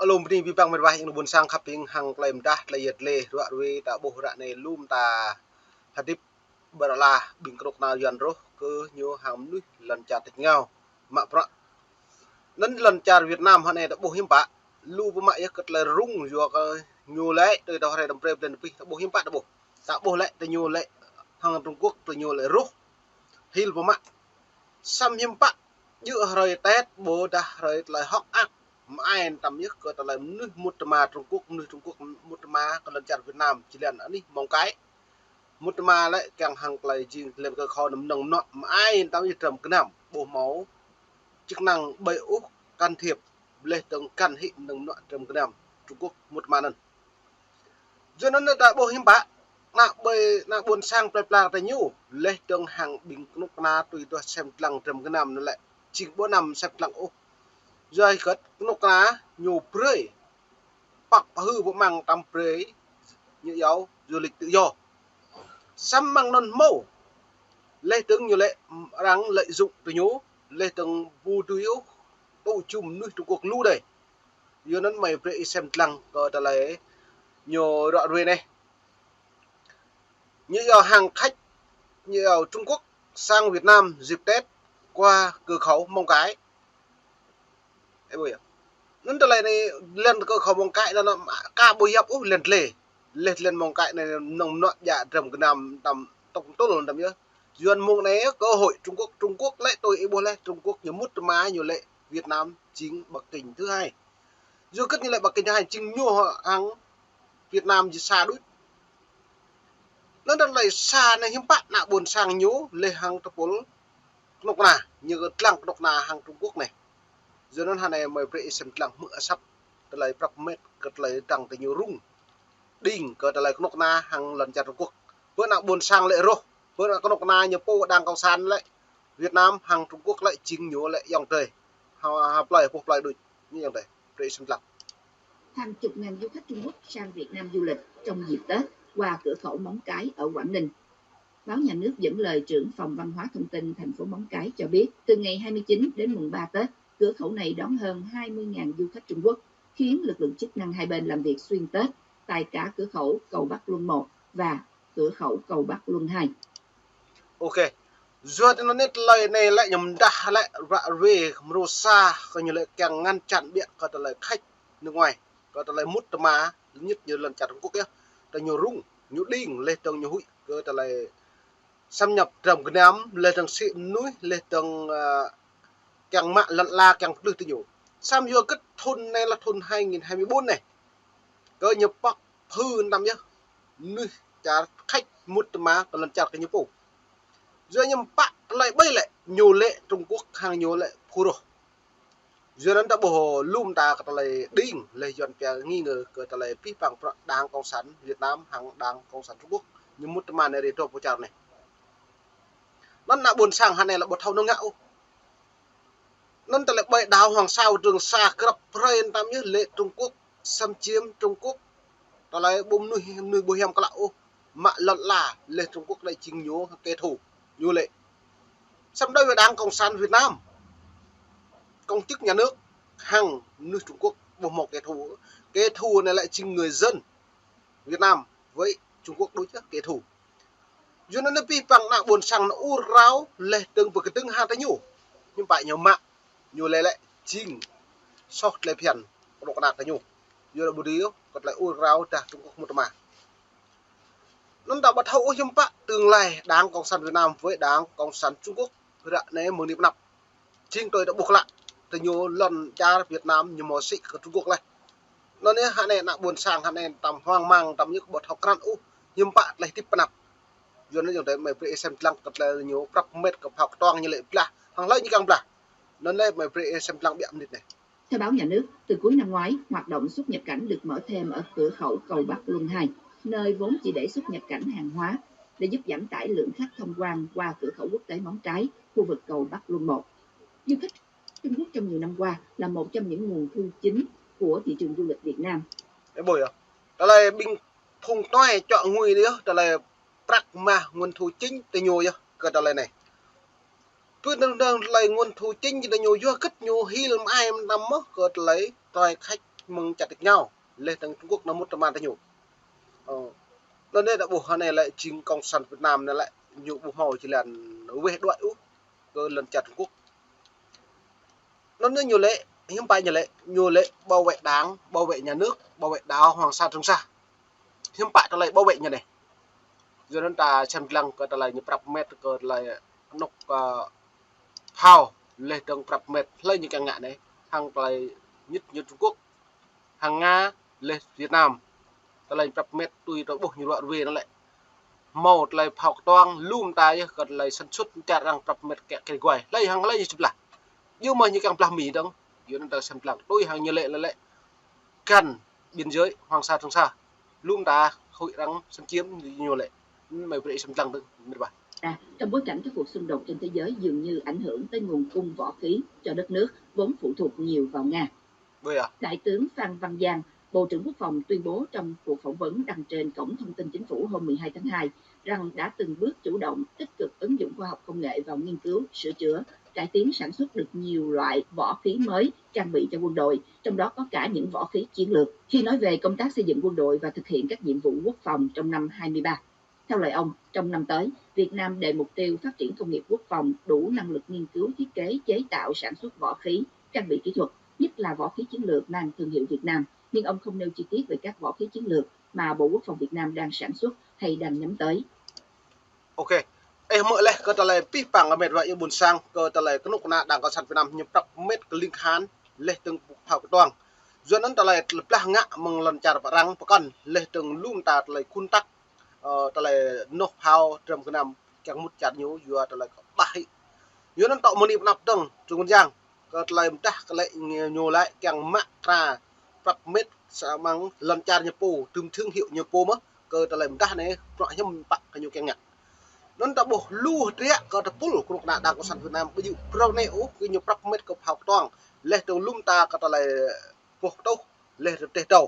alum ni bipang merwah yang bun sang kaping hang klaim dah layat le ruak rwe tak boh rak ne lum ta hadip baralah bingkrok na yan roh ke nyo hang nu lan cha tik ngao mak pra nan lan cha Việt Nam han ne tak boh him pa lu pa mak ya ket le rung yo ka nyo le te ta hre dam pre den pi tak boh him pa tak boh le te nyo le hang Trung Quốc te nyo le roh hil pa mak sam him pa yu hre tet bo dah hre le hok ak ai tầm nhất có thể là nước một Trung Quốc một còn lần chặt Việt Nam chỉ là ní mong cái một lại càng hàng lại chỉ lên cơ kho nằm nồng nọ mà ai tao như trầm cái nằm bổ máu chức năng bậy úp can thiệp lên tầng can hị nồng nọ trầm cái nằm Trung Quốc một lần cho nên đã bổ hiểm bạ nạ buồn sang plei tay nhu lên tầng hàng bình lúc na tùy tôi xem lăng trầm cái nằm nó lại chỉ bữa nằm xem lăng ô rồi cất nóc lá nhiều prey hoặc hư bộ mang tam prey như giáo du lịch tự do xăm mang non mâu lê tướng nhiều lệ đáng lợi dụng từ nhố lê tướng vu túiu tụ chùm nuôi Trung Quốc lưu đây giờ nó mày prey xem lăng có ta lấy nhiều đoạn ruồi này như giáo hàng khách như giáo Trung Quốc sang Việt Nam dịp Tết qua cửa khẩu Móng Cái nên từ này lên cơ khẩu Móng Cái là nó ca bồi hiệp lên lên Móng Cái này nồng nọ dạ trầm cái nằm tầm tổng tốt luôn tầm nhớ duyên mong này cơ hội Trung Quốc lại tôi ý bố Trung Quốc nhiều mút má nhiều lệ Việt Nam chính Bắc Kinh thứ hai dù cất như lại Bắc Kinh thứ hai chính nhu họ hàng Việt Nam chỉ xa đuổi nên từ này xa này hiếm bạn nạ buồn sang nhú lệ hàng tập bốn nọc nà như cái lăng nọc nà hàng Trung Quốc này giờ nó này mày phải xem lăng mưa sắp từ lấy bạc mét cất lấy đằng từ nhiều rung đinh cất lấy nóc na hàng lần chặt Trung Quốc bữa nào buồn sang lệ rô bữa nào nóc na nhiều po đang cao san lại Việt Nam hàng Trung Quốc lại chính nhớ lại dòng trời hợp lại phục lại được như dòng trời phải xem lăng hàng chục ngàn du khách Trung Quốc sang Việt Nam du lịch trong dịp Tết qua cửa khẩu Móng Cái ở Quảng Ninh. Báo Nhà nước dẫn lời trưởng phòng văn hóa thông tin thành phố Móng Cái cho biết từ ngày 29 đến mùng 3 Tết cửa khẩu này đón hơn 20.000 du khách Trung Quốc, khiến lực lượng chức năng hai bên làm việc xuyên Tết tại cả cửa khẩu cầu Bắc Luân 1 và cửa khẩu cầu Bắc Luân 2. Ok, rồi nó nét lời này lại nhầm đa lại vạ về Rosa coi như lại càng ngăn chặn biện có thể là khách nước ngoài có thể là mút má nhất như lần chặt Trung Quốc kia, ta nhiều rung, nhiều đinh lên tầng nhiều hụi có thể là xâm nhập trầm cái nám lên tầng xịn núi lên tầng càng mạ lặn la càng được tự nhủ sam vô cất thôn này là thôn 2024 này có nhập bắc hư năm nhá nuôi trả khách một má còn lần chặt cái nhập phủ rồi nhầm bạn lại bay lại nhiều lệ Trung Quốc hàng nhiều lệ phù đồ rồi nó đã bổ lùm ta cái lại đinh lấy dọn cái nghi ngờ cái lại vi phạm đảng cộng sản Việt Nam hàng đảng cộng sản Trung Quốc như một má này để cho phụ trợ này nó là buồn sang hàng này là bột thau nông ngạo nên ta lại bay đào Hoàng Sa Trường Sa gặp Rain tam như lệ Trung Quốc xâm chiếm Trung Quốc ta lại bom nuôi bồi hàm cả lão mạ lợn là lệ Trung Quốc lại chính nhố kẻ thù như lệ xong đây là Đảng Cộng sản Việt Nam công chức nhà nước hàng nuôi Trung Quốc một kẻ thù này lại chính người dân Việt Nam với Trung Quốc đối chất kẻ thù cho nên nó vi phạm nặng buồn sang nó u ráo lệ từng với cái từng hai tay nhủ nhưng phải nhiều mạng nhiều lệ lại chính sót lệ phiền độ đạt cái nhủ giờ là bù điếu còn lại u ráo trả Trung Quốc một mà nó đã bắt hậu hiểm bạ tương lai Đảng Cộng sản Việt Nam với Đảng Cộng sản Trung Quốc đã nấy một niệm nạp chính tôi đã buộc lại từ nhiều lần cha Việt Nam nhiều mối sĩ của Trung Quốc này nó nên hạn này nặng buồn sang hạn này tầm hoang mang tầm như bột học căn u hiểm bạ lại tiếp nạp giờ nó dùng để mày phải xem lăng còn là nhiều bạc mét của học toang như lệ là hàng lấy như càng là nên đây mày phải xem lăng bị âm này. Theo báo Nhà nước, từ cuối năm ngoái, hoạt động xuất nhập cảnh được mở thêm ở cửa khẩu cầu Bắc Luân 2, nơi vốn chỉ để xuất nhập cảnh hàng hóa, để giúp giảm tải lượng khách thông quan qua cửa khẩu quốc tế Móng Cái, khu vực cầu Bắc Luân 1. Du khách Trung Quốc trong nhiều năm qua là một trong những nguồn thu chính của thị trường du lịch Việt Nam. Cái bồi à? Đó là bình thùng toài chọn nguy nữa, đó là pragma nguồn thu chính từ nhiều chứ, cái đó là này. Tôi đang lấy nguồn thu chính từ nhiều vô cất nhiều hi làm ai em nằm mất cỡ lấy toài khách mừng chặt địch nhau lên từng Trung Quốc nó một trăm ta nhủ nên đây đã buộc này lại chính cộng sản Việt Nam này lại nhủ buộc màu chỉ là về đoạn ú cơ lần chặt Trung Quốc nó nữa nhiều lệ hiếm bài nhiều lệ bảo vệ đáng bảo vệ nhà nước bảo vệ đảo Hoàng Sa Trường Sa hiếm bài ta lại bảo vệ nhà này rồi nên ta xem lăng cơ ta lại nhập rập mét cơ lại nóc phao lên từng rập mét lấy những cái ngã này hàng lại nhất như Trung Quốc hàng Nga lên Việt Nam ta lại rập mét tùy tới buộc nhiều loại về nó lại một lại phao toang lùm tay còn lại sản xuất chả rằng rập mét kẹt cái quầy lấy hàng lấy gì chụp lại nhưng mà như càng làm mì đâu rồi nên ta xem lăng tôi hàng như lệ là lệ gần biên giới Hoàng Sa Trường Sa lùm ta hội đang xâm chiếm nhiều lệ mày vậy xem lăng được bạn. Trong bối cảnh các cuộc xung đột trên thế giới dường như ảnh hưởng tới nguồn cung võ khí cho đất nước vốn phụ thuộc nhiều vào Nga. Đại tướng Phan Văn Giang, Bộ trưởng Quốc phòng tuyên bố trong cuộc phỏng vấn đăng trên cổng thông tin chính phủ hôm 12 tháng 2 rằng đã từng bước chủ động tích cực ứng dụng khoa học công nghệ vào nghiên cứu, sửa chữa, cải tiến sản xuất được nhiều loại võ khí mới trang bị cho quân đội, trong đó có cả những võ khí chiến lược. Khi nói về công tác xây dựng quân đội và thực hiện các nhiệm vụ quốc phòng trong năm 23, theo lời ông, trong năm tới, Việt Nam đề mục tiêu phát triển công nghiệp quốc phòng đủ năng lực nghiên cứu, thiết kế, chế tạo, sản xuất võ khí, trang bị kỹ thuật, nhất là võ khí chiến lược mang thương hiệu Việt Nam. Nhưng ông không nêu chi tiết về các võ khí chiến lược mà Bộ Quốc phòng Việt Nam đang sản xuất hay đang nhắm tới. Ok, mở lại cơ ta lại pi pang ở mệt vậy buồn sang cơ ta lại cái nút na đảng cộng sản Việt Nam nhập tập mét cái link hán lên từng thảo cái toang doนั้นta lại lập lah ngã mừng lần chả răng pekan lên từng lum ta lại kun tak ta lại nóc hao trong cái năm chẳng một chặt nhú vừa ta lại có bảy doนั้นtạo money nạp từng trung quân giang cơ ta lại ta lại nhiều lại chẳng mạ ra tập mét sa mang lần chả nhập po từng thương hiệu nhập po mất cơ ta lại ta này loại nhâm bạc cái nhiều cái ngặt non ta boh lu dia ka ta pul kruk na da ko san Việt Nam baju pro ne o ki nyu prak met ko phau toang le to lum ta ka ta le boh to le te to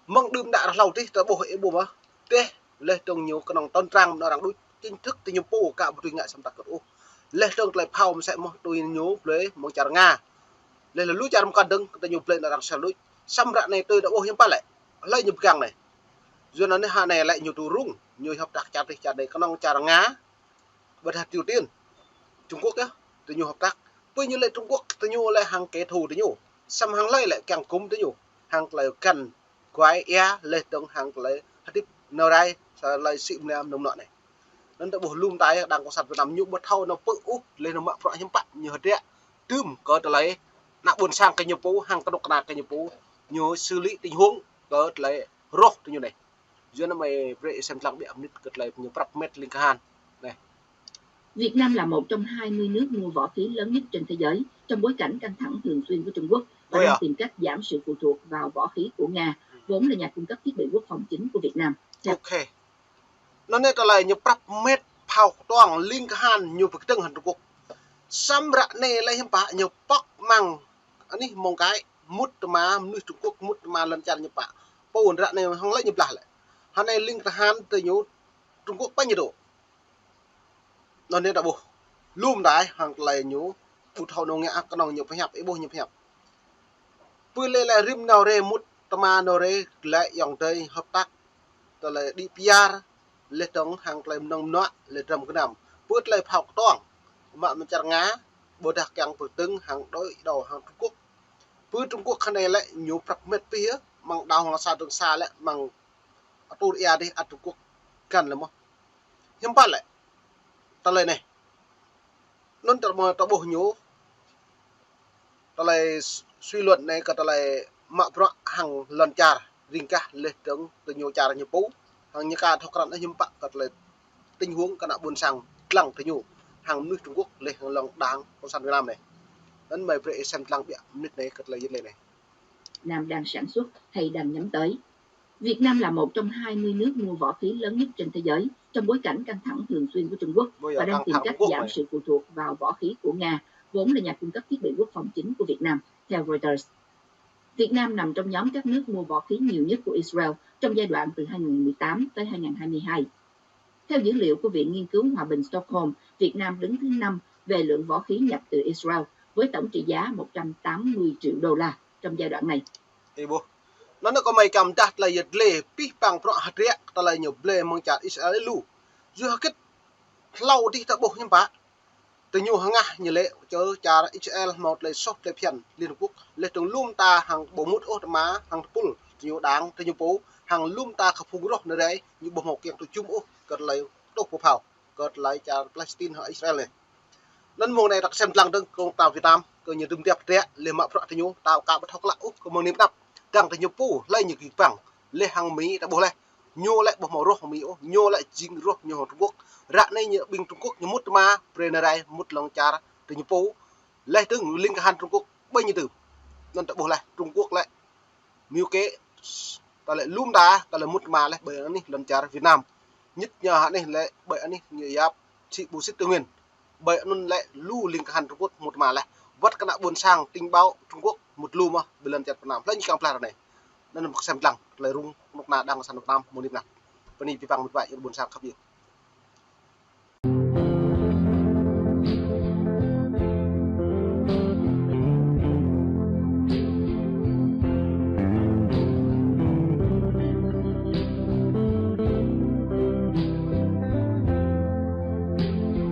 mong đươm đã lâu tí ta boh e bo ma te le to nyu ka nong ton trang nó đang đối chính thức ti nyu po ka bu ngại sam ta ko o le to le phau sẽ mo tôi nyu le mo char nga le lu char mo kan deng ta nyu ple na đang sa lu sam ra này tôi đã boh yam pa lại lấy nyu gang này do nó hà này lại nhiều tù rung nhiều hợp tác chặt đây có nông trà ngá bật hạt Triều Tiên Trung Quốc á từ nhiều hợp tác với như lại Trung Quốc từ nhiều lại hàng kẻ thù từ nhiều xăm hàng lấy lại càng cúng từ nhiều hàng lại cần quái e lên trong hàng lại hạt tiếp nào đây lại xịn nam đồng nọ này nên đã bổ lum tái đang có sản Việt Nam nhung bật thâu nó bự úp lên nó mạ phọi hiếm bạn nhiều hạt đấy tươm có từ lấy nạ buồn sang cái nhiều phố hàng cái độc nạc cái nhiều phố nhiều xử lý tình huống có lấy rốt từ nhiều này dưới nó mày vệ xem lăng bị ẩm nứt cực lại nhiều prap met linh hàn này. Việt Nam là một trong 20 nước mua võ khí lớn nhất trên thế giới trong bối cảnh căng thẳng thường xuyên với Trung Quốc và đang tìm cách giảm sự phụ thuộc vào võ khí của Nga, vốn là nhà cung cấp thiết bị quốc phòng chính của Việt Nam. Ok. Nó nên là nhiều prap met phao toang linh hàn nhiều vực tưng hàn Trung Quốc. Sam rạ này lại hiếm bạ nhiều bắc mang anh ấy mong cái mút mà nuôi Trung Quốc mút mà lần chăn nhiều bạ. Bao ổn rạ này không lấy nhiều bạ lại. Hắn này linh hàn từ nhiều Trung Quốc bao nhiêu độ. Nó nên là bộ lùm đái hàng lại nhú bù thầu nông ngã cái nòng nhiều phải hẹp ấy bố nhiều phải hẹp vừa lên là rim nào re mút tama nào re lại dòng tây hợp tác rồi lại đi PR lên trong hàng lại nông nọ lên trong cái nằm vượt lại học toang mà mình chặt ngá bộ đặc càng vừa tưng hàng đối đầu hàng Trung Quốc vừa Trung Quốc cái này lại nhú bạc mét phía bằng đào Hoàng Sa Trường Sa lại bằng tôi đi ở Trung Quốc cần là么hiếm bắt lại ta lời này non ta bổ nhú ta lại suy luận này cả ta lại mạ pro hàng lần chả riêng cả lên tướng từ nhiều chả nhiều bố hàng như cả thọ cận nó hiếm bạc cả lại tình huống cả nạ buôn sang lăng từ nhiều hàng nước Trung Quốc lên hàng lòng đáng con sản Việt Nam này đến mày phải xem lăng bịa nước này cả lại lên này Nam đang sản xuất hay đang nhắm tới. Việt Nam là một trong 20 nước mua võ khí lớn nhất trên thế giới trong bối cảnh căng thẳng thường xuyên với Trung Quốc và đang tìm cách giảm sự phụ thuộc vào võ khí của Nga, vốn là nhà cung cấp thiết bị quốc phòng chính của Việt Nam, theo Reuters. Việt Nam nằm trong nhóm các nước mua võ khí nhiều nhất của Israel trong giai đoạn từ 2018 tới 2022. Theo dữ liệu của Viện Nghiên cứu Hòa bình Stockholm, Việt Nam đứng thứ 5 về lượng võ khí nhập từ Israel với tổng trị giá 180 triệu đô la trong giai đoạn này. ibu nó có mấy cầm đặt là giật lệ pi bằng pro hạt rẻ ta lại nhiều lệ mong chặt Israel lu dù kết lâu đi ta bộ nhưng bả từ nhiều hàng ngà như lệ cho cha Israel một lời sốt lời phiền liên hợp quốc lệ từng lum ta hàng bộ mút ô má hàng pul nhiều đáng từ nhiều phố hàng lum ta khắp phù rồi nơi đấy như bộ một kiện từ chung ô cật lấy đốt của phào cật lấy cha Palestine hoặc Israel này lần mùa này đặc xem lăng đơn công tàu Việt Nam cơ như đừng đẹp rẻ lên mạng pro từ nhiều tàu cả bất thóc lạ úc có mong niệm đắp đang từ nhiều phố lấy nhiều kỳ vàng lệ hàng Mỹ đã bố lại nhô lại bộ màu rốt của Mỹ nhô lại chính rốt nhiều Trung Quốc rạ này như bình Trung Quốc như mút ma prenerai mút lòng cha từ nhiều phố lại từng linh hàn Trung Quốc bao nhiêu từ nên tại bộ lại Trung Quốc lại miêu kế ta lại lum đá ta lại mút ma lại bởi anh lần cha Việt Nam nhất nhờ hạn này lại bởi anh như giáp chị bù xích tư nguyên bởi anh lại lu linh hàn Trung Quốc một mà lại vắt cái nạ buồn sang tình báo Trung Quốc một lu mà bởi lần cha Việt Nam lấy như cam pla này nên một xem lăng lại rung một nà đang sang Việt Nam một điểm nào và đi vang một vài buồn sang khắp nhiều